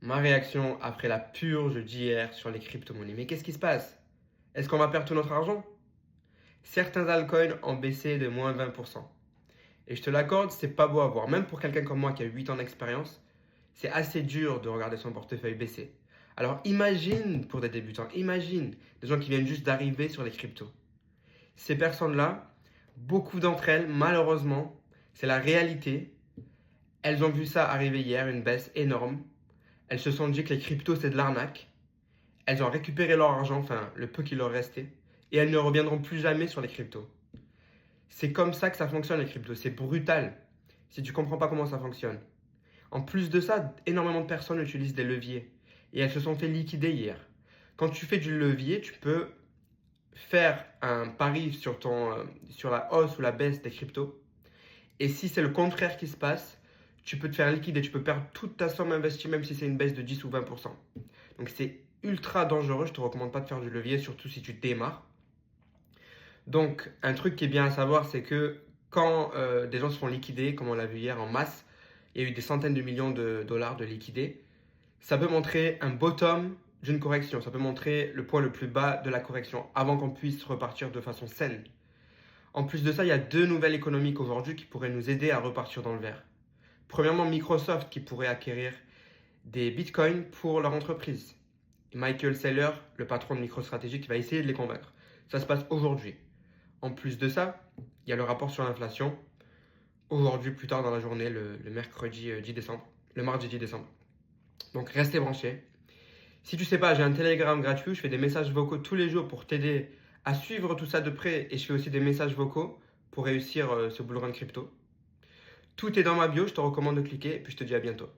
Ma réaction après la purge d'hier sur les crypto-monnaies. Mais qu'est-ce qui se passe? Est-ce qu'on va perdre tout notre argent? Certains altcoins ont baissé de moins 20%. Et je te l'accorde, c'est pas beau à voir. Même pour quelqu'un comme moi qui a 8 ans d'expérience, c'est assez dur de regarder son portefeuille baisser. Alors imagine pour des débutants, imagine des gens qui viennent juste d'arriver sur les cryptos. Ces personnes-là, beaucoup d'entre elles, malheureusement, c'est la réalité. Elles ont vu ça arriver hier, une baisse énorme. Elles se sont dit que les cryptos, c'est de l'arnaque. Elles ont récupéré leur argent, enfin le peu qui leur restait, et elles ne reviendront plus jamais sur les cryptos. C'est comme ça que ça fonctionne les cryptos, c'est brutal si tu ne comprends pas comment ça fonctionne. En plus de ça, énormément de personnes utilisent des leviers et elles se sont fait liquider hier. Quand tu fais du levier, tu peux faire un pari sur la hausse ou la baisse des cryptos. Et si c'est le contraire qui se passe, tu peux te faire liquider, tu peux perdre toute ta somme investie même si c'est une baisse de 10 ou 20%. Donc c'est ultra dangereux, je ne te recommande pas de faire du levier, surtout si tu démarres. Donc un truc qui est bien à savoir, c'est que quand des gens se font liquider, comme on l'a vu hier en masse, il y a eu des centaines de millions de dollars de liquidés, ça peut montrer un bottom d'une correction, ça peut montrer le point le plus bas de la correction avant qu'on puisse repartir de façon saine. En plus de ça, il y a deux nouvelles économiques aujourd'hui qui pourraient nous aider à repartir dans le vert. Premièrement, Microsoft qui pourrait acquérir des bitcoins pour leur entreprise. Michael Saylor, le patron de MicroStrategy, qui va essayer de les convaincre. Ça se passe aujourd'hui. En plus de ça, il y a le rapport sur l'inflation. Aujourd'hui, plus tard dans la journée, le mercredi 10 décembre, le mardi 10 décembre. Donc restez branchés. Si tu sais pas, j'ai un Telegram gratuit, je fais des messages vocaux tous les jours pour t'aider à suivre tout ça de près et je fais aussi des messages vocaux pour réussir ce bull run crypto. Tout est dans ma bio, je te recommande de cliquer et puis je te dis à bientôt.